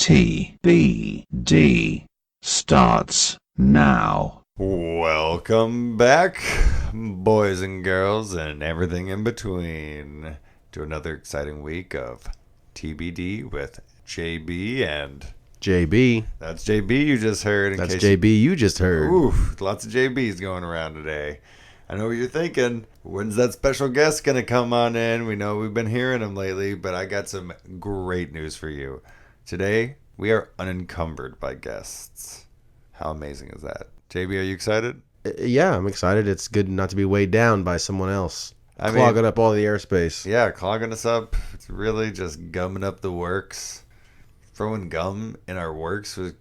TBD starts now. Welcome back, boys and girls and everything in between, to another exciting week of TBD with JB and... JB. That's JB you just heard. That's JB you just heard. Ooh, lots of JBs going around today. I know what you're thinking. When's that special guest going to come on in? We know we've been hearing him lately, but I got some great news for you. Today, we are unencumbered by guests. How amazing is that? JB, are you excited? Yeah, I'm excited. It's good not to be weighed down by someone else. Clogging up all the airspace. Yeah, clogging us up. It's really just gumming up the works. Throwing gum in our works was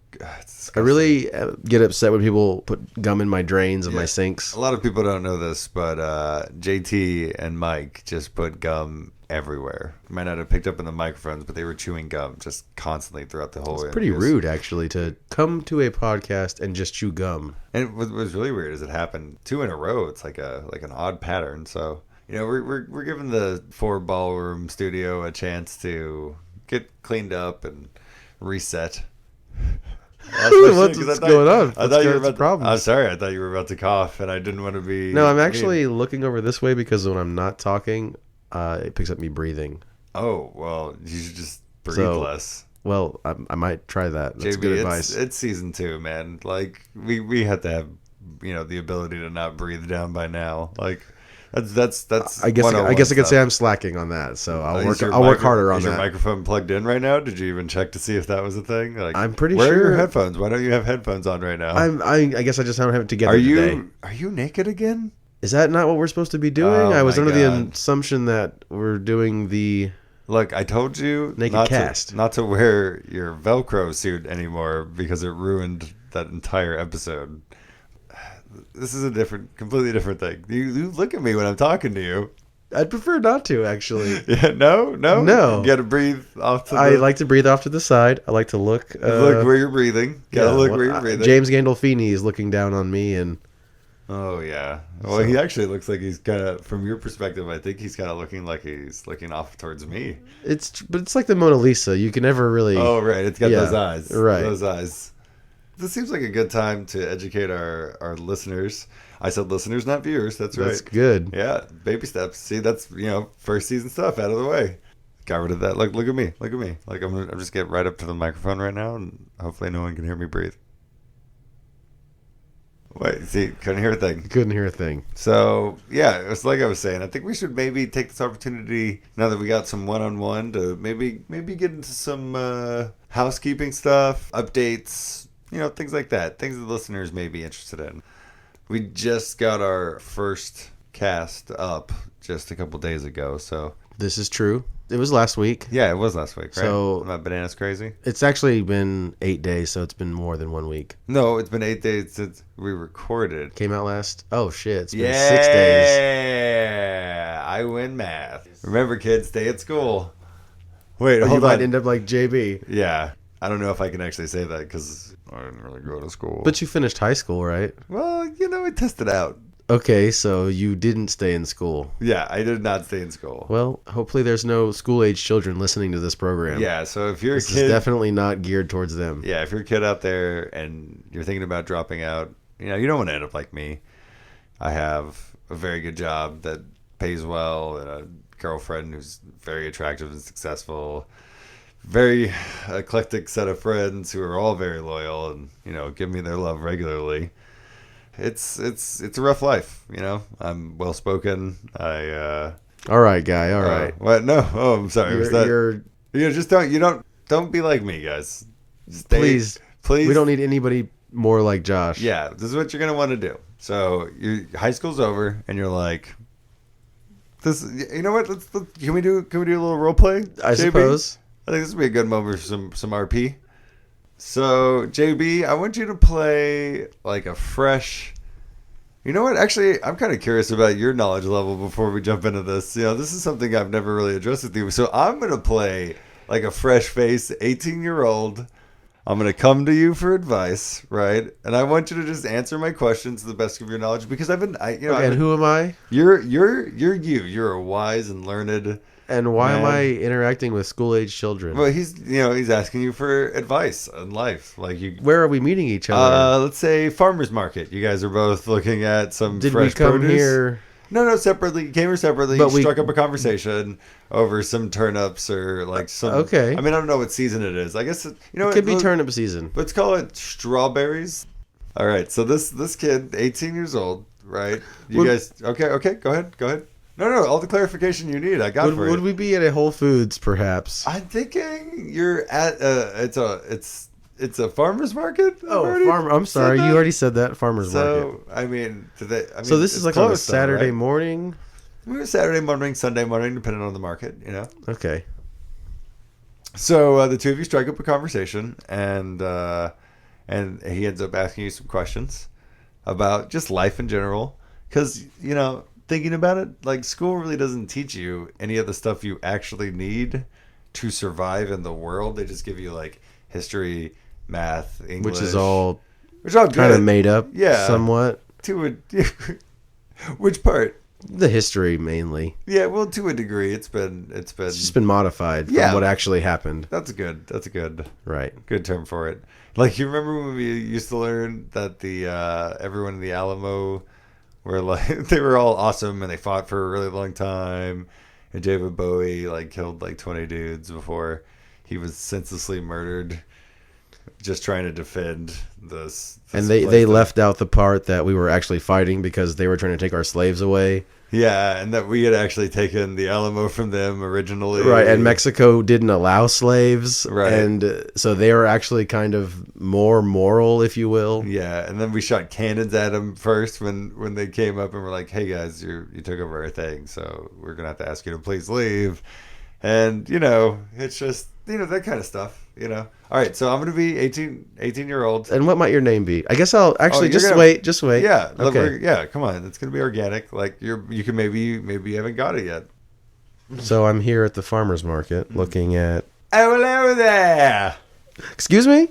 I really get upset when people put gum in my drains and my sinks. A lot of people don't know this, but JT and Mike just put gum everywhere. Might not have picked up in the microphones, but they were chewing gum just constantly throughout the whole. It's pretty rude, actually, to come to a podcast and just chew gum. And what was really weird is it happened 2 in a row. It's like an odd pattern. So we're giving the 4 ballroom studio a chance to get cleaned up and reset. What's going on? I thought you were about I'm sorry. I thought you were about to cough, and I didn't want to be. No, I'm actually looking over this way because when I'm not talking, it picks up me breathing. Oh well, you should just breathe less. Well, I might try that. That's JB, good advice. It's season 2, man. Like we have to have the ability to not breathe down by now. Like. That's. I guess I could say I'm slacking on that, so I'll work harder on that. Is your microphone plugged in right now? Did you even check to see if that was a thing? Like, I'm pretty sure. Where are your headphones? Why don't you have headphones on right now? I guess I just don't have it together today. Are you naked again? Is that not what we're supposed to be doing? I was under the assumption that we're doing the. Look, I told you naked cast. Not to wear your Velcro suit anymore because it ruined that entire episode. This is a completely different thing. You look at me when I'm talking to you. I'd prefer not to, actually. Yeah, no. You got to breathe off. I like to breathe off to the side. I like to look. Look where you're breathing. Look where you're breathing. James Gandolfini is looking down on me, and. Oh yeah. Well, he actually looks like he's kind of, from your perspective, I think he's kind of looking like he's looking off towards me. But it's like the Mona Lisa. You can never really. Oh right, it's got those eyes. Right. Those eyes. This seems like a good time to educate our listeners. I said listeners, not viewers. That's right. That's good. Yeah, baby steps. See, that's first season stuff out of the way. Got rid of that. Look at me. Like I'm just getting right up to the microphone right now, and hopefully no one can hear me breathe. Wait, see, couldn't hear a thing. So yeah, it's like I was saying. I think we should maybe take this opportunity now that we got some one-on-one to maybe get into some housekeeping stuff, updates. Things like that. Things the listeners may be interested in. We just got our first cast up just a couple days ago, so... This is true. It was last week. Yeah, it was last week, right? So... Am I bananas crazy? It's actually been 8 days, so it's been more than 1 week. No, it's been 8 days since we recorded. Came out last... Oh, shit. It's been 6 days. Yeah! I win math. Remember, kids, stay at school. Wait, hold on. You might end up like JB. Yeah. I don't know if I can actually say that because I didn't really go to school. But you finished high school, right? Well, I tested out. Okay, so you didn't stay in school. Yeah, I did not stay in school. Well, hopefully there's no school-age children listening to this program. Yeah, so if you're a kid... This is definitely not geared towards them. Yeah, if you're a kid out there and you're thinking about dropping out, you don't want to end up like me. I have a very good job that pays well and a girlfriend who's very attractive and successful. Very eclectic set of friends who are all very loyal and give me their love regularly. It's a rough life, I'm well spoken. All right, guy. All right. What? No. Oh, I'm sorry. Don't be like me, guys. Please. We don't need anybody more like Josh. Yeah, this is what you're gonna want to do. So your high school's over, and you're like, this. You know what? Can we do a little role play? I suppose. I think this would be a good moment for some RP. So, JB, I want you to play like a fresh... You know what? Actually, I'm kind of curious about your knowledge level before we jump into this. This is something I've never really addressed with you. So I'm going to play like a fresh face, 18-year-old. I'm going to come to you for advice, right? And I want you to just answer my questions to the best of your knowledge because And who am I? You're you. You're a wise and learned. And why man. am I interacting with school-age children? Well, he's asking you for advice on life. Like Where are we meeting each other? Let's say farmers market. You guys are both looking at some Did fresh we come produce. Here? No, separately. You came here separately. But You struck up a conversation over some turnips or like some. Okay. I mean, I don't know what season it is. I guess it Could be turnip season. Let's call it strawberries. All right. So this kid, 18 years old, right? You guys. Okay. Go ahead. No. All the clarification you need, I got for you. Would we be at a Whole Foods, perhaps? I'm thinking you're at it's a farmer's market. I'm sorry, you already said that, farmer's market. So this is like on a Saturday morning. Saturday morning, Sunday morning, depending on the market, Okay. So the two of you strike up a conversation, and he ends up asking you some questions about just life in general, because thinking about it, like school really doesn't teach you any of the stuff you actually need to survive in the world. They just give you like history, math, English, Which is all good. Kind of made up, yeah, somewhat. Which part? The history mainly. Yeah, well, to a degree, it's just been modified from what actually happened. That's a good right term for it. Like, you remember when we used to learn that the everyone in the Alamo were like they were all awesome and they fought for a really long time, and David Bowie like killed like 20 dudes before he was senselessly murdered just trying to defend this and they left out the part that we were actually fighting because they were trying to take our slaves away. Yeah, and that we had actually taken the Alamo from them originally. Right, and Mexico didn't allow slaves. Right. And so they were actually kind of more moral, if you will. Yeah, and then we shot cannons at them first when they came up and were like, hey guys, you took over our thing, so we're going to have to ask you to please leave. And, it's just, that kind of stuff, All right, so I'm going to be 18-year-old. And what might your name be? I guess I'll actually just wait. Yeah. Okay. Yeah, come on. It's going to be organic. Like you can maybe you haven't got it yet. So I'm here at the farmer's market looking at... Oh, hello there. Excuse me?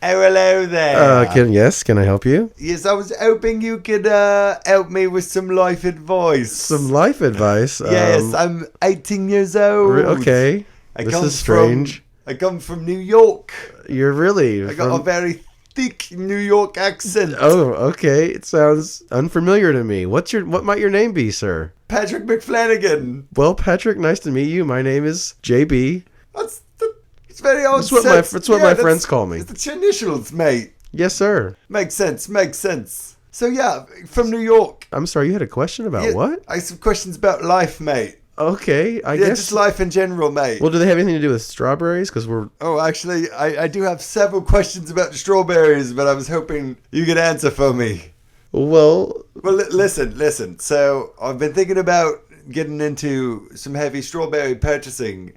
Oh, hello there. Can I help you? Yes, I was hoping you could help me with some life advice. Some life advice? Yes, I'm 18 years old. Okay. This is strange. I come from New York. You're really... I got a very thick New York accent. Oh, okay. It sounds unfamiliar to me. What might your name be, sir? Patrick McFlannigan. Well, Patrick, nice to meet you. My name is JB. It's very odd. That's what my friends call me. It's the initials, mate. Yes, sir. Makes sense. So, yeah, from New York. I'm sorry, you had a question about what? I have some questions about life, mate. Okay, I guess. Just life in general, mate. Well, do they have anything to do with strawberries? Because we're... Oh, actually, I do have several questions about strawberries, but I was hoping you could answer for me. Well, listen. So, I've been thinking about getting into some heavy strawberry purchasing,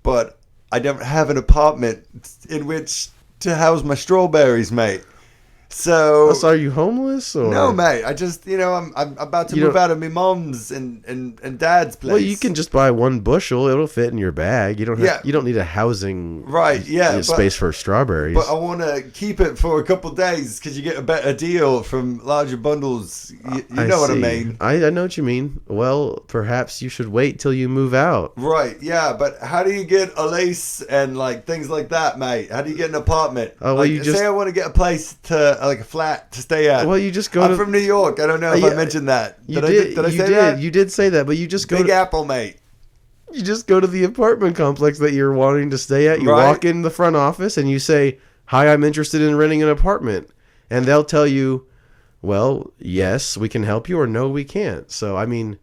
but I don't have an apartment in which to house my strawberries, mate. So are you homeless? Or? No, mate. I just, I'm about to move out of my mom's and dad's place. Well, you can just buy one bushel. It'll fit in your bag. You don't need a housing space for strawberries. But I want to keep it for a couple of days because you get a better deal from larger bundles. You know what I mean? I know what you mean. Well, perhaps you should wait till you move out. Right, yeah. But how do you get a lease and like things like that, mate? How do you get an apartment? Oh, well, say I want to get a place like a flat to stay at. Well, you just go I'm from New York. I don't know if I mentioned that. Did I say that? You did say that, but you just go Big Apple, mate. You just go to the apartment complex that you're wanting to stay at. You walk in the front office and you say, "Hi, I'm interested in renting an apartment." And they'll tell you, "Well, yes, we can help you," or "No, we can't." So, I mean,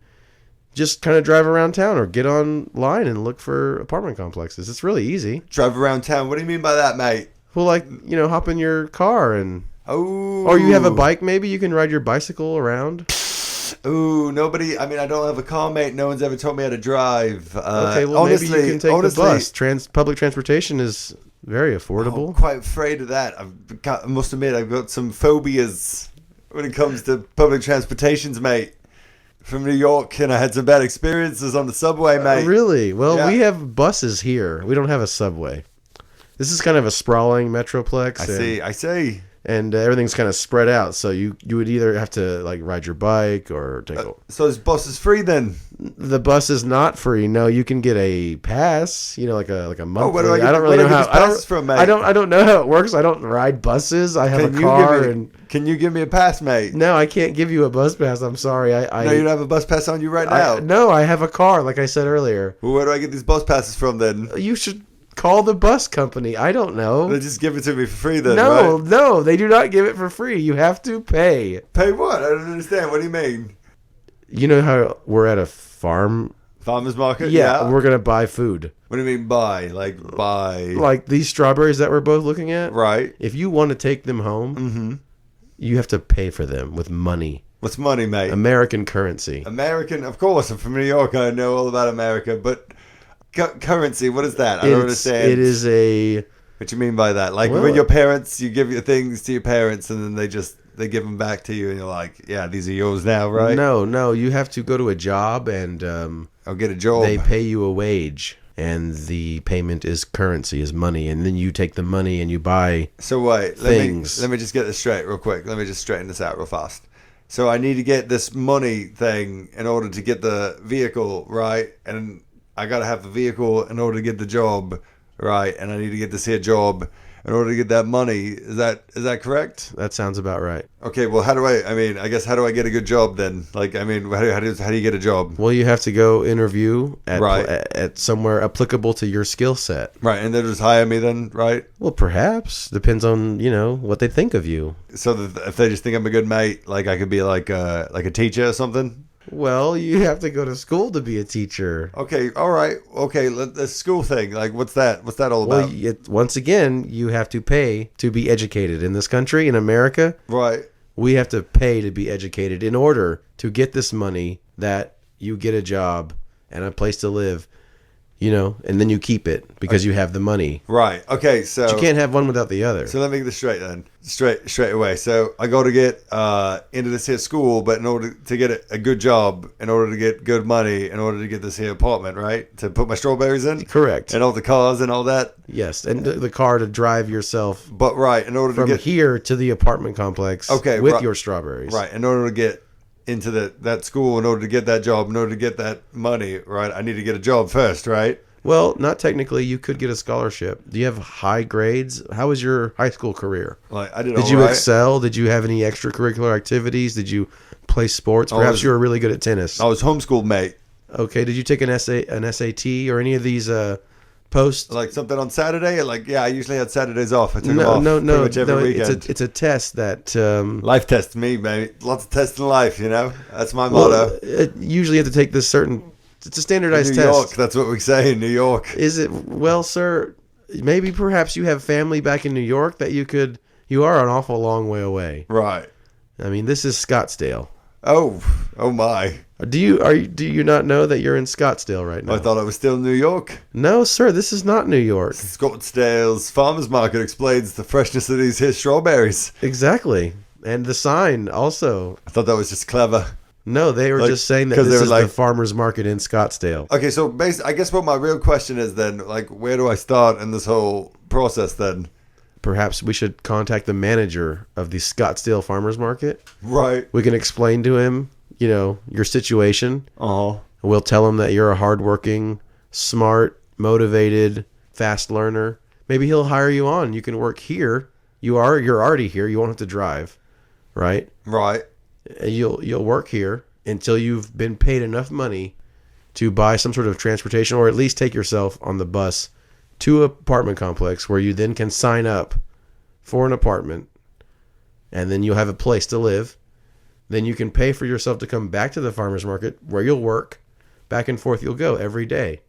just kind of drive around town or get online and look for apartment complexes. It's really easy. Drive around town? What do you mean by that, mate? Well, like, hop in your car and... Oh. Or you have a bike, maybe you can ride your bicycle around. Ooh, I don't have a car, mate. No one's ever taught me how to drive. Okay, well, honestly, maybe you can take the bus. Public transportation is very affordable. I'm quite afraid of that. I must admit, I've got some phobias when it comes to public transportations, mate. From New York, and I had some bad experiences on the subway, mate. Really? Well, we have buses here. We don't have a subway. This is kind of a sprawling metroplex. I see. And everything's kind of spread out, so you would either have to like ride your bike or take. So this bus is free then? The bus is not free. No, you can get a pass. You know, like a monthly. Oh, where do I get, I don't really know how. Mate? I don't know how it works. I don't ride buses. I have a car. Can you give me a pass, mate? No, I can't give you a bus pass. I'm sorry. No, you don't have a bus pass on you right now. No, I have a car, like I said earlier. Well, where do I get these bus passes from then? You should call the bus company. I don't know. They just give it to me for free then, No, right? no, they do not give it for free. You have to pay. Pay what? I don't understand. What do you mean? You know how we're at a farmer's market? Yeah, we're going to buy food. What do you mean buy? Like buy? Like these strawberries that we're both looking at? Right. If you want to take them home, you have to pay for them with money. What's money, mate? American currency. American? Of course. I'm from New York. I know all about America, but... currency, what is that? I don't understand. It is a... What you mean by that? Like when your parents, you give your things to your parents and then they give them back to you and you're like, yeah, these are yours now, right? No. You have to go to a job and... I'll get a job. They pay you a wage and the payment is currency, is money. And then you take the money and you buy things. Let me just get this straight real quick. Let me just straighten this out real fast. So I need to get this money thing in order to get the vehicle, right? And... I gotta have the vehicle in order to get the job, right? And I need to get this here job in order to get that money. Is that correct? That sounds about right. Okay, well, how do I get a good job then? Like, I mean, how do you get a job? Well, you have to go interview at somewhere applicable to your skill set. Right, and they'll just hire me then, right? Well, perhaps. Depends on, what they think of you. So if they just think I'm a good mate, like I could be like a teacher or something? Well, you have to go to school to be a teacher. Okay, all right. Okay, the school thing. Like, what's that? What's that all about? Well, once again, you have to pay to be educated. In this country, in America, right? We have to pay to be educated in order to get this money that you get a job and a place to live. And then you keep it because you have the money. Right. Okay. So but you can't have one without the other. So let me get this straight then. Straight away. So I go to get into this here school, but in order to get a good job, in order to get good money, in order to get this here apartment, right? To put my strawberries in? Correct. And all the cars and all that? Yes. And the car to drive yourself. But right. In order to get here to the apartment complex with your strawberries. Right. In order to get into that school, in order to get that job, in order to get that money, right? I need to get a job first, right? Well, not technically. You could get a scholarship. Do you have high grades? How was your high school career? Like I did. Did you excel? Did you have any extracurricular activities? Did you play sports? Perhaps you were really good at tennis. I was homeschooled, mate. Okay. Did you take an SAT or any of these posts? Like something on Saturday? I usually had Saturades off. I took them off pretty much every weekend. It's a test that... life test me, mate. Lots of tests in life, That's my motto. Usually you have to take this certain... It's a standardized test. New York, that's what we say in New York. Is it? Well, sir, maybe perhaps you have family back in New York that you are an awful long way away. Right. I mean, this is Scottsdale. Oh my. Do you not know that you're in Scottsdale right now? I thought I was still in New York. No, sir, this is not New York. Scottsdale's farmers market explains the freshness of these here strawberries. Exactly. And the sign also. I thought that was just clever. No, they were just saying that this is the farmer's market in Scottsdale. Okay, so I guess what my real question is then, where do I start in this whole process then? Perhaps we should contact the manager of the Scottsdale farmer's market. Right. We can explain to him, your situation. Uh-huh. We'll tell him that you're a hardworking, smart, motivated, fast learner. Maybe he'll hire you on. You can work here. You're already here. You won't have to drive, right? Right. You'll work here until you've been paid enough money to buy some sort of transportation or at least take yourself on the bus to an apartment complex where you then can sign up for an apartment and then you'll have a place to live. Then you can pay for yourself to come back to the farmer's market where you'll work. Back and forth you'll go every day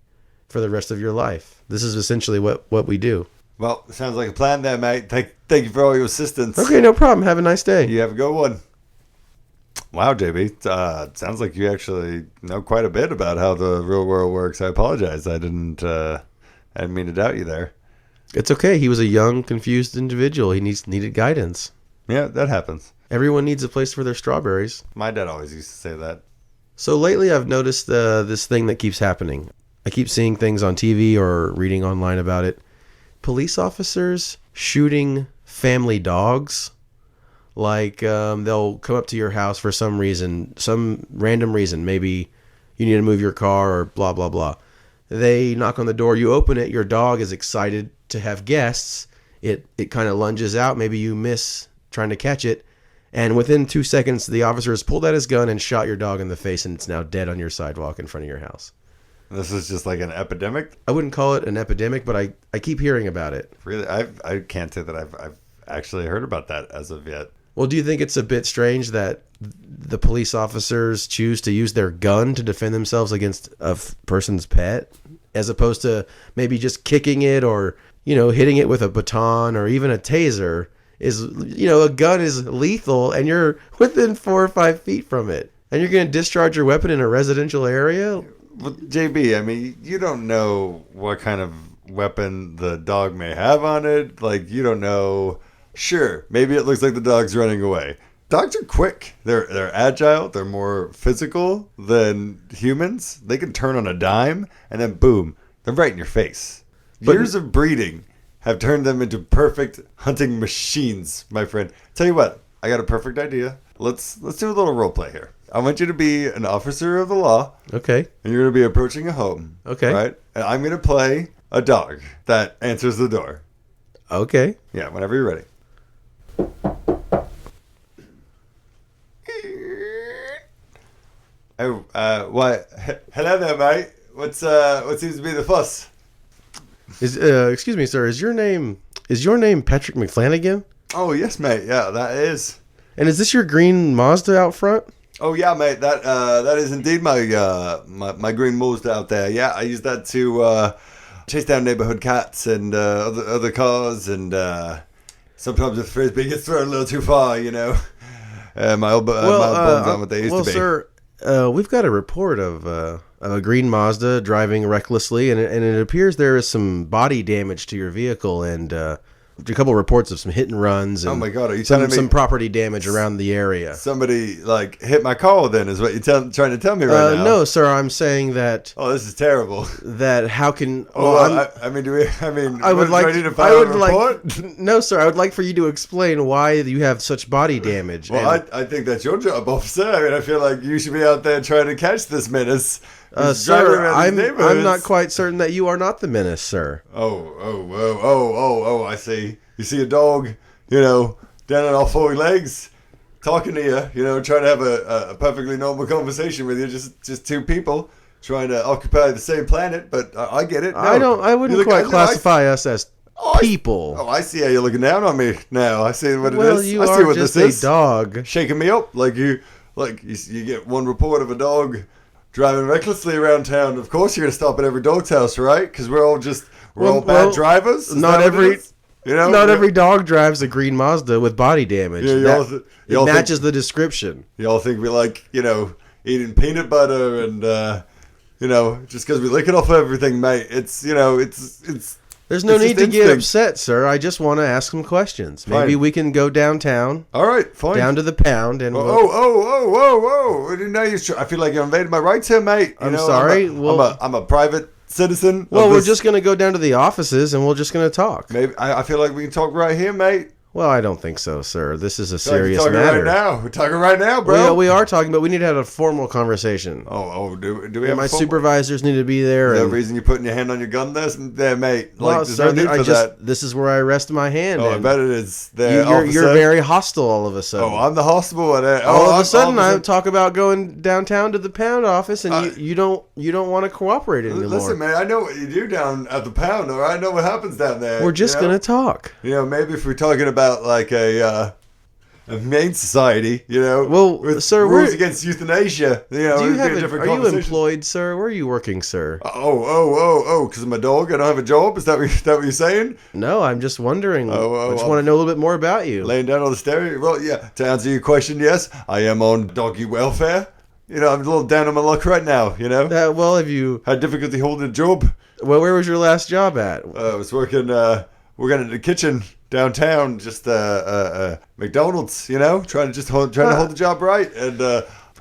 for the rest of your life. This is essentially what we do. Well, sounds like a plan there, mate. Thank you for all your assistance. Okay, no problem. Have a nice day. You have a good one. Wow, JB. Sounds like you actually know quite a bit about how the real world works. I apologize. I didn't mean to doubt you there. It's okay. He was a young, confused individual. He needed guidance. Yeah, that happens. Everyone needs a place for their strawberries. My dad always used to say that. So lately I've noticed this thing that keeps happening. I keep seeing things on TV or reading online about it. police officers shooting family dogs. Like, they'll come up to your house for some reason, some random reason. Maybe you need to move your car or blah, blah, blah. They knock on the door. You open it. Your dog is excited to have guests. It kind of lunges out. Maybe you miss trying to catch it. And within 2 seconds, the officer has pulled out his gun and shot your dog in the face, and it's now dead on your sidewalk in front of your house. This is just like an epidemic? I wouldn't call it an epidemic, but I keep hearing about it. Really? I can't say that I've actually heard about that as of yet. Well, do you think it's a bit strange that the police officers choose to use their gun to defend themselves against a person's pet, as opposed to maybe just kicking it or, hitting it with a baton or even a taser? A gun is lethal and you're within 4 or 5 feet from it. And you're going to discharge your weapon in a residential area? Well, JB, I mean, you don't know what kind of weapon the dog may have on it. Like, you don't know. Sure, maybe it looks like the dog's running away. Dogs are quick. They're agile. They're more physical than humans. They can turn on a dime, and then boom, they're right in your face. Years of breeding have turned them into perfect hunting machines, my friend. Tell you what, I got a perfect idea. Let's do a little role play here. I want you to be an officer of the law. Okay. And you're going to be approaching a home. Okay. Right? And I'm going to play a dog that answers the door. Okay. Yeah, whenever you're ready. Oh, hello there, mate. What seems to be the fuss? Excuse me, sir. Is your name Patrick McFlannigan? Oh, yes, mate. Yeah, that is. And is this your green Mazda out front? Oh, yeah, mate. That is indeed my green Mazda out there. Yeah, I use that to chase down neighborhood cats and other cars, and sometimes the frisbee gets thrown a little too far, my old bones aren't what they used to be. Well, sir, we've got a report of a green Mazda driving recklessly, and it appears there is some body damage to your vehicle, and a couple reports of some hit and runs. And oh my God, are you telling me some property damage around the area? Somebody hit my car? Then is what you're trying to tell me right now? No, sir. I'm saying that. Oh, this is terrible. That how can? I mean, do I need to file a report? No, sir. I would like for you to explain why you have such body damage. Well, I think that's your job, officer. I mean, I feel like you should be out there trying to catch this menace. Sir, I'm not quite certain that you are not the menace, sir. Oh, I see. You see a dog, down on all 4 legs, talking to you, trying to have a perfectly normal conversation with you, just 2 people trying to occupy the same planet, but I get it. No, I wouldn't quite classify us as people. I see how you're looking down on me now. I see what it is. Well, you are just a dog. Shaking me up like you get one report of a dog driving recklessly around town. Of course you're going to stop at every dog's house, right? Because we're all bad drivers. Not every dog drives a green Mazda with body damage. Yeah, it matches the description. Y'all think we like, eating peanut butter and, just because we lick it off everything, mate. It's There's no need to get upset, sir. I just want to ask some questions. Maybe we can go downtown. All right, fine. Down to the pound and whoa! Now I feel like you invaded my rights here, mate. I'm sorry. I'm a private citizen. Well, we're just gonna go down to the offices and we're just gonna talk. Maybe I feel like we can talk right here, mate. Well, I don't think so, sir. This is a serious matter. We're talking right now, bro. We are talking, but we need to have a formal conversation. Do we have my supervisors need to be there. Is there a reason you're putting your hand on your gun there, mate? Well, sir, this is where I rest my hand. Oh, I bet it is. You're very hostile all of a sudden. Oh, I'm the hostile one. All of a sudden, I talk about going downtown to the pound office, and you don't want to cooperate anymore. Listen, man, I know what you do down at the pound, or I know what happens down there. We're just gonna talk. Maybe if we're talking about like a humane society, Well, with sir, rules against euthanasia, are you employed, sir? Where are you working, sir? Because I'm a dog. I don't have a job. Is that what you're saying? No, I'm just wondering. I just want to know a little bit more about you. Laying down on the stereo. Well, yeah. To answer your question, yes, I am on doggy welfare. I'm a little down on my luck right now. Well, have you had difficulty holding a job? Well, where was your last job at? I was working in the kitchen downtown, just McDonald's, trying to hold the job right, and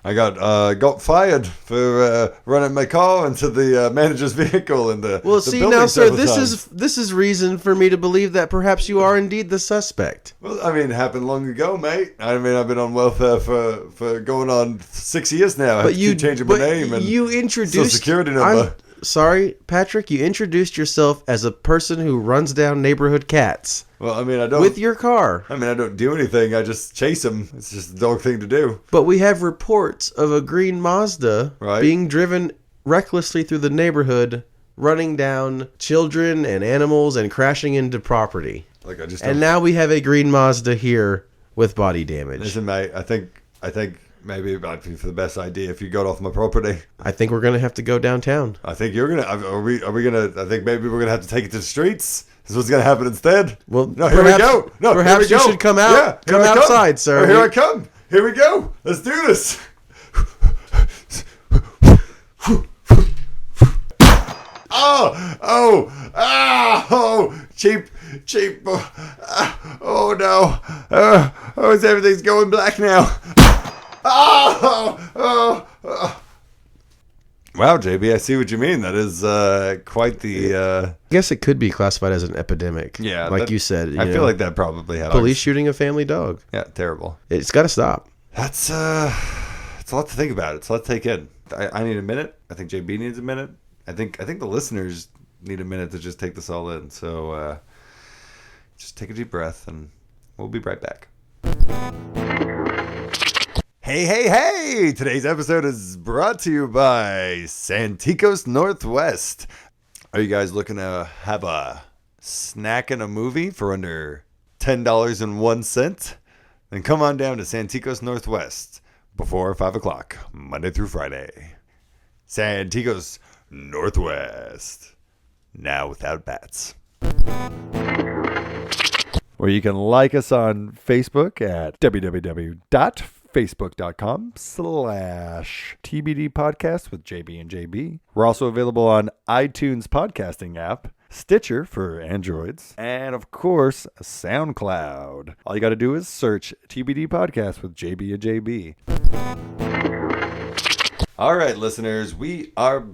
I got fired for running my car into the manager's vehicle in the Well, the see building now, sir, several this times. is reason for me to believe that perhaps you are indeed the suspect. Well, I mean, it happened long ago, mate. I mean, I've been on welfare for going on 6 years now. I have to keep changing my name and you introduced social security number. Sorry, Patrick, you introduced yourself as a person who runs down neighborhood cats Well, I mean, I don't. with your car. I mean, I don't do anything. I just chase them. It's just a dog thing to do. But we have reports of a green Mazda Right. being driven recklessly through the neighborhood, running down children and animals and crashing into property. Like I just. And don't- now we have a green Mazda here with body damage. Listen, mate. I think maybe it might be for the best idea if you got off my property. I think we're going to have to go downtown. I think you're gonna. Are we gonna? I think maybe we're gonna have to take it to the streets. This is what's gonna happen instead. Well, no, here we go. No, perhaps here we you go. should come out. Yeah, Come here I outside, sir. Oh, here I come. Here we go. Let's do this. Cheap. Oh no. Everything's going black now. Wow, JB, I see what you mean. That is quite the. I guess it could be classified as an epidemic. Yeah, like that- you said. I feel like that probably had police shooting a family dog. Yeah, terrible. It's got to stop. That's it's a lot to think about. It's a lot to take in. I need a minute. I think JB needs a minute. I think the listeners need a minute to just take this all in. So just take a deep breath, and we'll be right back. Hey! Today's episode is brought to you by Santikos Northwest. Are you guys looking to have a snack and a movie for under $10.01? Then come on down to Santikos Northwest before 5 o'clock, Monday through Friday. Santikos Northwest. Now without bats. Or you can like us on Facebook at www.facebook.com/TBD podcast with JB and JB. We're also available on iTunes podcasting app, Stitcher for Androids, and of course, SoundCloud. All you got to do is search TBD podcast with JB and JB. All right, listeners, we are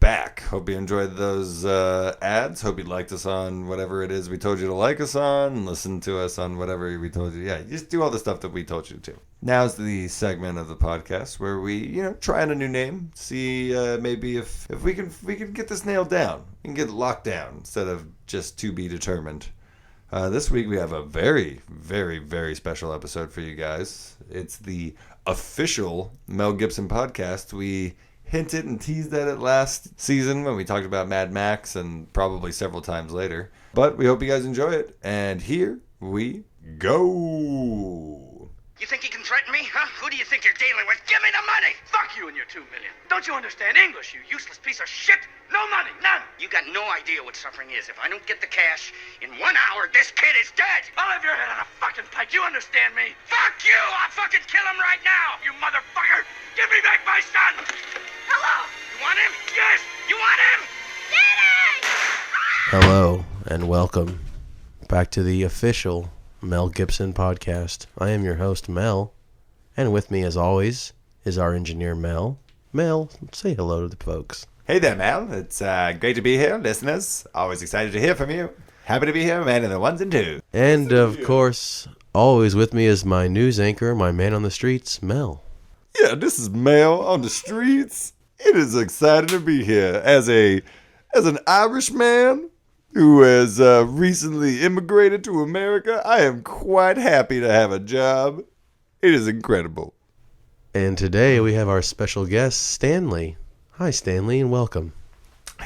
back. Hope you enjoyed those ads. Hope you liked us on whatever it is we told you to like us on. Listen to us on whatever we told you. Yeah, just do all the stuff that we told you to. Now's the segment of the podcast where we, try on a new name. See maybe if we can get this nailed down. We can get it locked down instead of just to be determined. This week we have a very, very, very special episode for you guys. It's the official Mel Gibson podcast. We hinted and teased at it last season when we talked about Mad Max and probably several times later. But we hope you guys enjoy it. And here we go. You think you can threaten me, huh? Who do you think you're dealing with? Give me the money! Fuck you and your $2 million. Don't you understand English, you useless piece of shit? No money, none! You got no idea what suffering is. If I don't get the cash, in 1 hour, this kid is dead! I'll have your head on a fucking pike, you understand me? Fuck you! I'll fucking kill him right now, you motherfucker! Give me back my son! Hello! You want him? Yes! You want him? Daddy! Hello and welcome back to the official Mel Gibson Podcast. I am your host, Mel, and with me, as always, is our engineer, Mel. Mel, say hello to the folks. Hey there, Mel. It's great to be here, listeners. Always excited to hear from you. Happy to be here, man of the ones and twos. And, of course, always with me is my news anchor, my man on the streets, Mel. Yeah, this is Mel on the streets. It is exciting to be here as an Irish man who has recently immigrated to America. I am quite happy to have a job. It is incredible. And today we have our special guest, Stanley. Hi, Stanley, and welcome.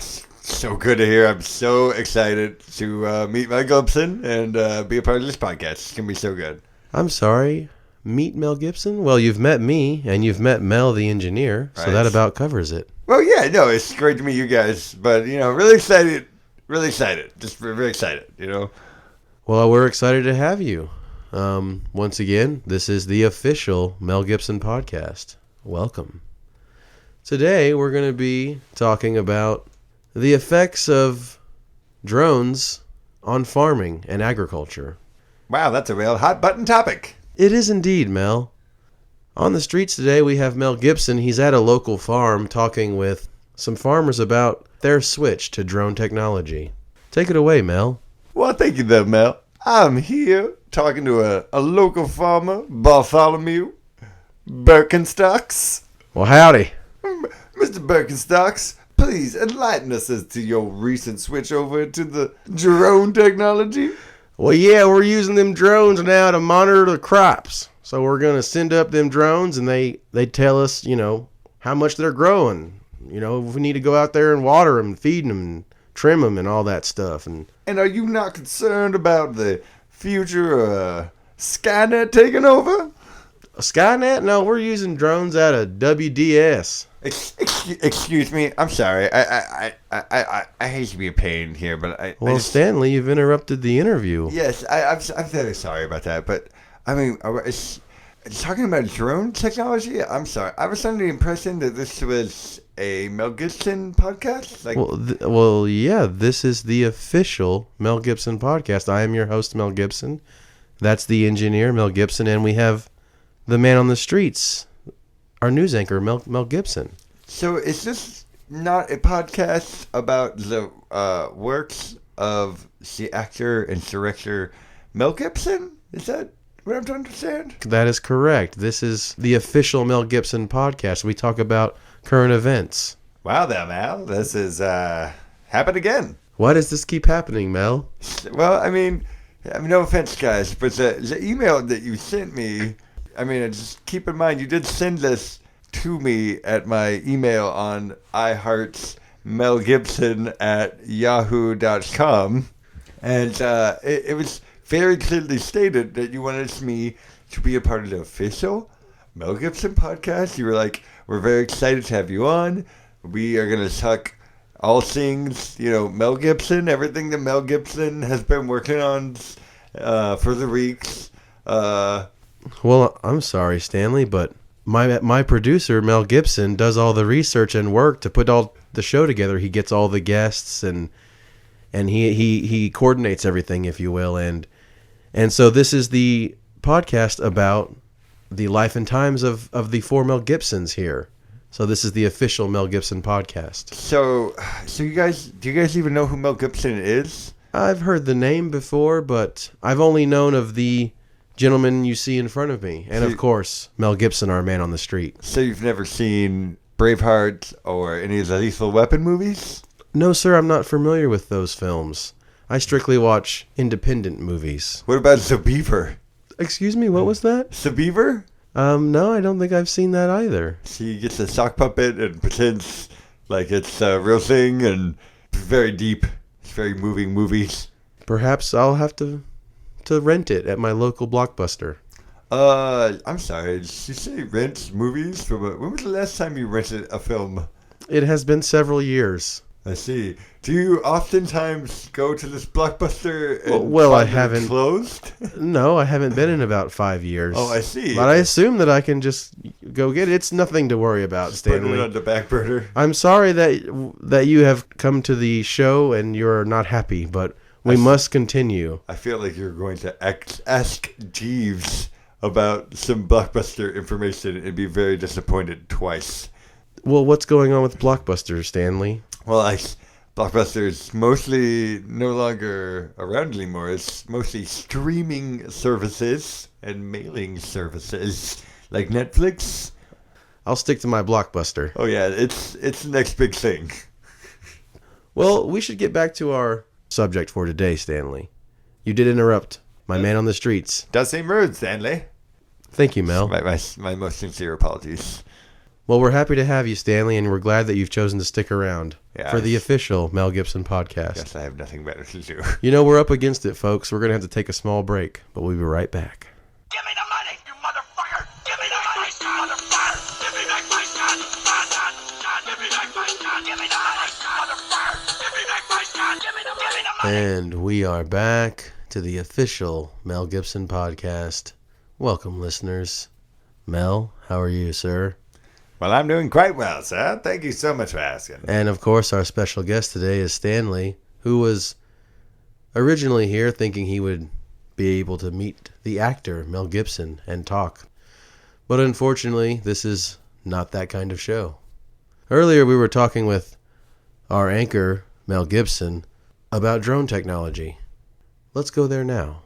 So good to hear. I'm so excited to meet Mel Gibson and be a part of this podcast. It's going to be so good. I'm sorry, meet Mel Gibson? Well, you've met me, and you've met Mel, the engineer, so Right. that about covers it. Well, yeah, no, it's great to meet you guys. But, really excited. Really excited. Just very excited, Well, we're excited to have you. Once again, this is the official Mel Gibson Podcast. Welcome. Today, we're going to be talking about the effects of drones on farming and agriculture. Wow, that's a real hot button topic. It is indeed, Mel. On the streets today, we have Mel Gibson. He's at a local farm talking with some farmers about their switch to drone technology. Take it away, Mel. Well, thank you there, Mel. I'm here talking to a local farmer, Bartholomew Birkenstocks. Well, howdy. Mr. Birkenstocks, please enlighten us as to your recent switch over to the drone technology. Well, yeah, we're using them drones now to monitor the crops. So we're going to send up them drones, and they tell us, how much they're growing. If we need to go out there and water them, feed them, and trim them, and all that stuff. And are you not concerned about the future Skynet taking over? Skynet? No, we're using drones out of WDS. Excuse me, I'm sorry. I hate to be a pain here, but Well, Stanley, you've interrupted the interview. Yes, I'm very sorry about that, but I mean, talking about drone technology, I'm sorry. I was under the impression that this was a Mel Gibson podcast. Yeah, this is the official Mel Gibson podcast. I am your host, Mel Gibson. That's the engineer, Mel Gibson, and we have the man on the streets, our news anchor, Mel Gibson. So is this not a podcast about the works of the actor and director Mel Gibson? Is that what I'm to understand? That is correct. This is the official Mel Gibson podcast. We talk about current events. Wow there, Mel. This is happened again. Why does this keep happening, Mel? Well, I mean, no offense, guys, but the email that you sent me, just keep in mind, you did send this to me at my email on iHeartMelGibson@yahoo.com, and it was very clearly stated that you wanted me to be a part of the official Mel Gibson podcast. You were like, we're very excited to have you on. We are going to talk all things, Mel Gibson, everything that Mel Gibson has been working on for the weeks. Well, I'm sorry, Stanley, but my producer, Mel Gibson, does all the research and work to put all the show together. He gets all the guests and he coordinates everything, if you will. And so this is the podcast about the life and times of the four Mel Gibsons here. So this is the official Mel Gibson podcast. So do you guys even know who Mel Gibson is? I've heard the name before, but I've only known of the gentleman you see in front of me. And of course, Mel Gibson, our man on the street. So you've never seen Braveheart or any of the Lethal Weapon movies? No, sir, I'm not familiar with those films. I strictly watch independent movies. What about The Beaver? Excuse me, what was that? The Beaver? No, I don't think I've seen that either. He gets a sock puppet and pretends like it's a real thing, and it's very deep. It's very moving movies. Perhaps I'll have to rent it at my local Blockbuster. I'm sorry, did you say rent movies? When was the last time you rented a film? It has been several years. I see. Do you oftentimes go to this Blockbuster and I find it haven't closed? No, I haven't been in about 5 years. Oh, I see. But I assume that I can just go get it. It's nothing to worry about, Stanley. Put it on the back burner. I'm sorry that you have come to the show and you're not happy, but we must continue. I feel like you're going to ask Jeeves about some Blockbuster information and be very disappointed twice. Well, what's going on with Blockbuster, Stanley? Well, Blockbuster is mostly no longer around anymore. It's mostly streaming services and mailing services like Netflix. I'll stick to my Blockbuster. Oh yeah, it's the next big thing. Well, we should get back to our subject for today, Stanley. You did interrupt my man on the streets. Does seem rude, Stanley. Thank you, Mel. My most sincere apologies. Well, we're happy to have you, Stanley, and we're glad that you've chosen to stick around for the official Mel Gibson podcast. Yes, I have nothing better to do. We're up against it, folks. We're going to have to take a small break, but we'll be right back. Give me the money, you motherfucker! Give me the money, you motherfucker! Give me back my son! Give me back my son! Give me the money, motherfucker! Give me back my son! Give me the money! And we are back to the official Mel Gibson podcast. Welcome, listeners. Mel, how are you, sir? Well, I'm doing quite well, sir. Thank you so much for asking. And, of course, our special guest today is Stanley, who was originally here thinking he would be able to meet the actor, Mel Gibson, and talk. But unfortunately, this is not that kind of show. Earlier, we were talking with our anchor, Mel Gibson, about drone technology. Let's go there now.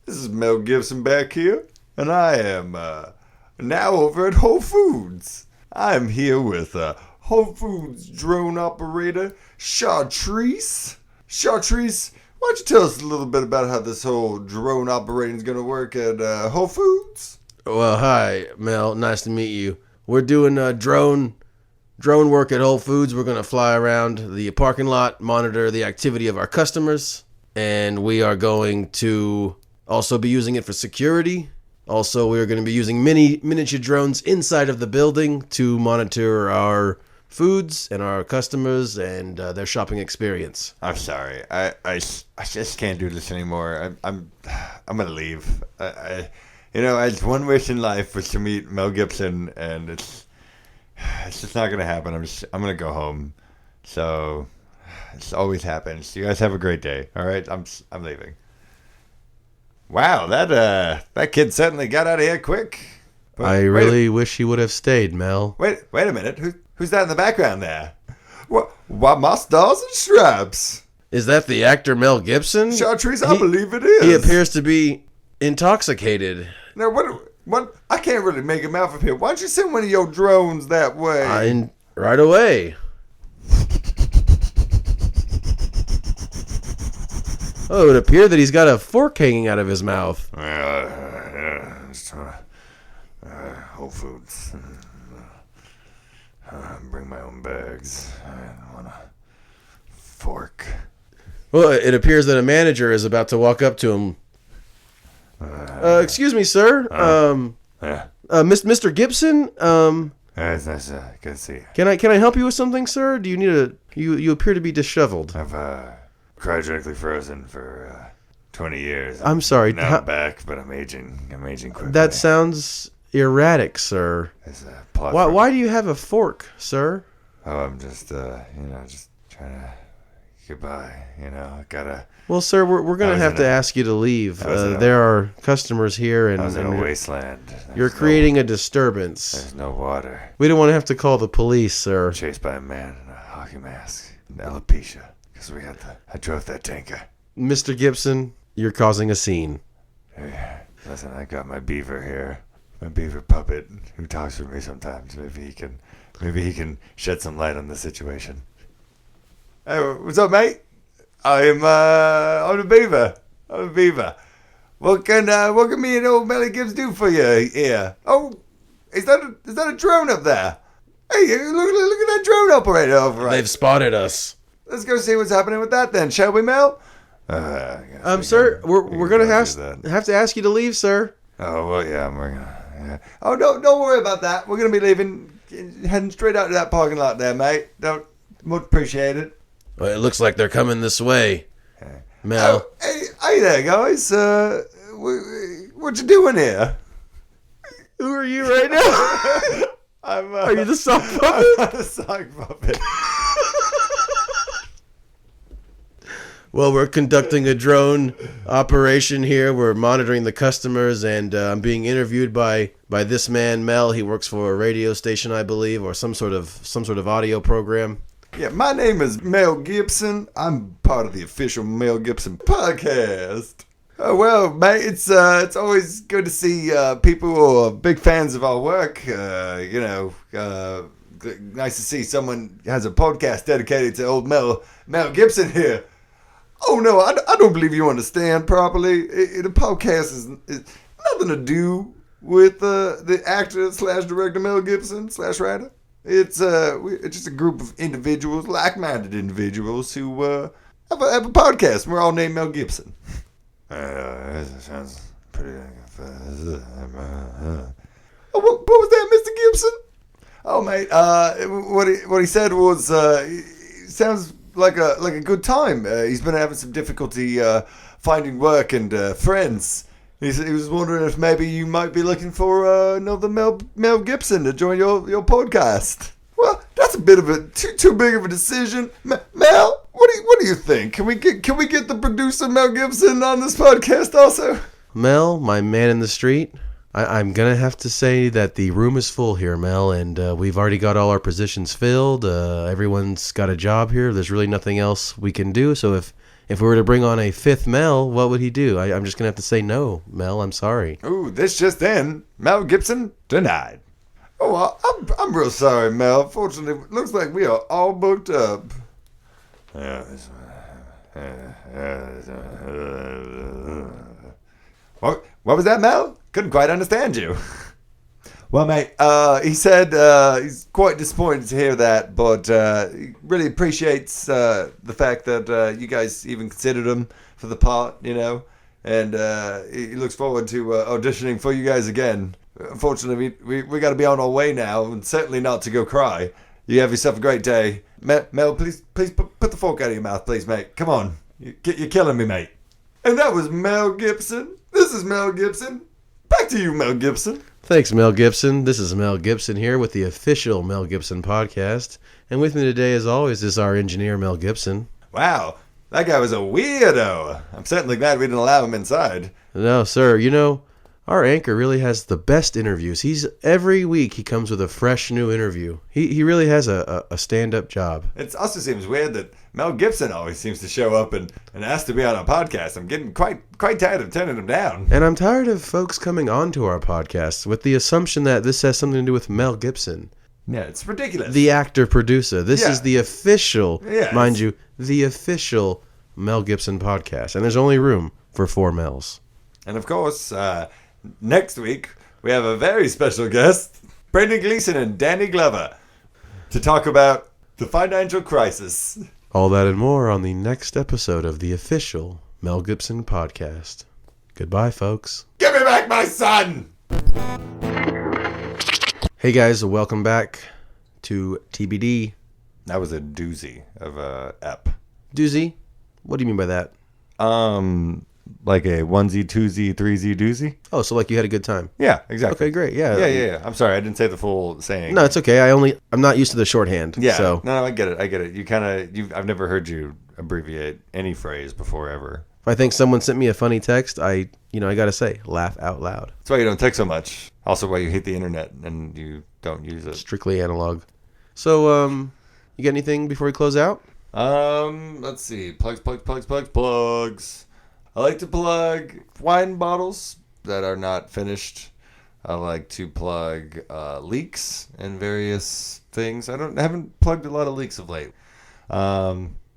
This is Mel Gibson back here, and I am now over at Whole Foods. I'm here with Whole Foods drone operator, Chartrice. Chartrice, why don't you tell us a little bit about how this whole drone operating is going to work at Whole Foods? Well, hi, Mel. Nice to meet you. We're doing drone work at Whole Foods. We're going to fly around the parking lot, monitor the activity of our customers, and we are going to also be using it for security. Also, we are going to be using miniature drones inside of the building to monitor our foods and our customers and their shopping experience. I'm sorry. I just can't do this anymore. I'm going to leave. I one wish in life was to meet Mel Gibson, and it's just not gonna happen. I'm gonna go home. So this always happens. You guys have a great day. All right, I'm leaving. Wow, that kid certainly got out of here quick. But I really wish he would have stayed, Mel. Wait a minute. Who's that in the background there? What my stars and stripes? Is that the actor Mel Gibson? Chartrice, I believe it is. He appears to be intoxicated. Now, what? I can't really make him out from here. Why don't you send one of your drones that way? Right away. Oh, it would appear that he's got a fork hanging out of his mouth. Whole Foods. Bring my own bags. I want a fork. Well, it appears that a manager is about to walk up to him. Excuse me, sir. Mr. Gibson. It's nice to good to see you. Can I help you with something, sir? Do you need you appear to be disheveled. I've cryogenically frozen for 20 years. I'm sorry. Now I'm back, but I'm aging quickly. That sounds erratic, sir. It's a plot. Why do you have a fork, sir? Oh, I'm just just trying to get by. I gotta. Well, sir, we're going to have to ask you to leave. There are customers here, and I was in a wasteland. You're creating a disturbance. There's no water. We don't want to have to call the police, sir. Chased by a man in a hockey mask and alopecia. Because I drove that tanker. Mr. Gibson, you're causing a scene. Hey, listen, I got my beaver here. My beaver puppet who talks for me sometimes. Maybe he can shed some light on the situation. Hey, what's up, mate? I'm a beaver. I'm a beaver. What can me and old Mel Gibbs do for you here? Oh, is that a drone up there? Hey, look at that drone operator over there. They've spotted us. Let's go see what's happening with that then, shall we, Mel? Sir, we're gonna have to ask you to leave, sir. Oh well, yeah, we're gonna. Yeah. Oh, don't worry about that. We're gonna be leaving, heading straight out to that parking lot there, mate. Don't much appreciate it. Well, it looks like they're coming this way. Mel. Oh, hey there, guys. What you doing here? Who are you right now? Are you the sock puppet? I'm the sock puppet. Well, we're conducting a drone operation here. We're monitoring the customers, and I'm being interviewed by this man, Mel. He works for a radio station, I believe, or some sort of audio program. Yeah, my name is Mel Gibson. I'm part of the official Mel Gibson Podcast. Oh, well, mate, it's always good to see people who are big fans of our work. Nice to see someone has a podcast dedicated to old Mel Gibson here. Oh, no, I don't believe you understand properly. The podcast is nothing to do with the actor / director Mel Gibson / writer. It's just a group of individuals, like-minded individuals who have a podcast. We're all named Mel Gibson. That sounds pretty. Oh, what was that, Mr. Gibson? Oh, mate. What he said was sounds like a good time. He's been having some difficulty finding work and friends. He was wondering if maybe you might be looking for another Mel Gibson to join your podcast. Well, that's a bit of a too big of a decision. Mel, what do you think? Can we get the producer Mel Gibson on this podcast also? Mel, my man in the street, I'm going to have to say that the room is full here, Mel, and we've already got all our positions filled. Everyone's got a job here. There's really nothing else we can do. So if we were to bring on a fifth Mel, what would he do? I'm just going to have to say no, Mel. I'm sorry. Ooh, this just in. Mel Gibson denied. Oh, I'm real sorry, Mel. Fortunately, it looks like we are all booked up. What was that, Mel? Couldn't quite understand you. Well, mate, he said he's quite disappointed to hear that, but he really appreciates the fact that you guys even considered him for the part, you know, and he looks forward to auditioning for you guys again. Unfortunately, we got to be on our way now, and certainly not to go cry. You have yourself a great day. Mel, please put the fork out of your mouth, please, mate. Come on. You're killing me, mate. And that was Mel Gibson. This is Mel Gibson. Back to you, Mel Gibson. Thanks, Mel Gibson. This is Mel Gibson here with the official Mel Gibson Podcast. And with me today, as always, is our engineer, Mel Gibson. Wow, that guy was a weirdo. I'm certainly glad we didn't allow him inside. No, sir. You know, our anchor really has the best interviews. Every week he comes with a fresh new interview. He really has a stand-up job. It also seems weird that Mel Gibson always seems to show up and ask to be on a podcast. I'm getting quite tired of turning him down. And I'm tired of folks coming onto our podcast with the assumption that this has something to do with Mel Gibson. Yeah, it's ridiculous. The actor-producer. This is the official, Yes. mind you, the official Mel Gibson Podcast. And there's only room for 4 Mels. And of course, next week, we have a very special guest, Brendan Gleeson and Danny Glover, to talk about the financial crisis. All that and more on the next episode of the official Mel Gibson Podcast. Goodbye, folks. Give me back my son! Hey, guys, welcome back to TBD. That was a doozy of a ep. Doozy? What do you mean by that? Like a onesie, twosie, threesie, doozy? Oh, so like you had a good time. Yeah, exactly. Okay, great. Yeah. Yeah. I'm sorry, I didn't say the full saying. No, it's okay. I'm not used to the shorthand. Yeah. So No, I get it. I've never heard you abbreviate any phrase before ever. if I think someone sent me a funny text, I got to say, laugh out loud. That's why you don't text so much. Also why you hate the internet and you don't use it. Strictly analog. So, you got anything before we close out? Let's see. Plugs. I like to plug wine bottles that are not finished. I like to plug leaks and various things. I haven't plugged a lot of leaks of late.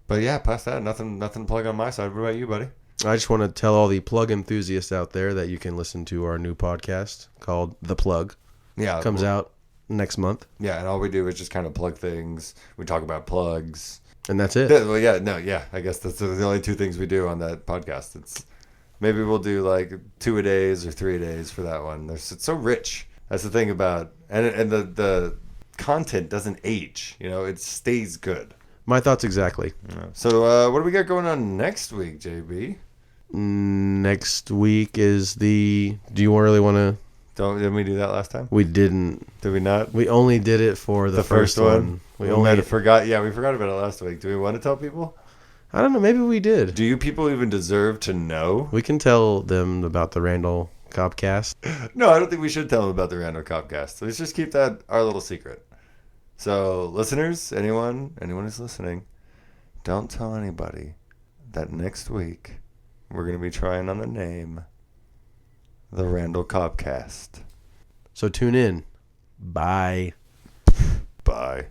But yeah, past that, nothing to plug on my side. What about you, buddy? I just want to tell all the plug enthusiasts out there that you can listen to our new podcast called The Plug. Yeah, Comes out next month. Yeah, and all we do is just kind of plug things. We talk about plugs. And that's it. I guess that's the only 2 things we do on that podcast. It's maybe we'll do like 2 a days or 3 a days for that one. It's so rich. That's the thing about and the content doesn't age. You know, it stays good. My thoughts exactly. Yeah. So what do we got going on next week, JB? Next week is do you really want to? Didn't we do that last time? We didn't. Did we not? We only did it for the first one. We only forgot. Yeah, we forgot about it last week. Do we want to tell people? I don't know. Maybe we did. Do you people even deserve to know? We can tell them about the Randall Copcast. No, I don't think we should tell them about the Randall Copcast. Let's just keep that our little secret. So, listeners, anyone who's listening, don't tell anybody that next week we're going to be trying on the name The Randall Copcast. So tune in. Bye. Bye.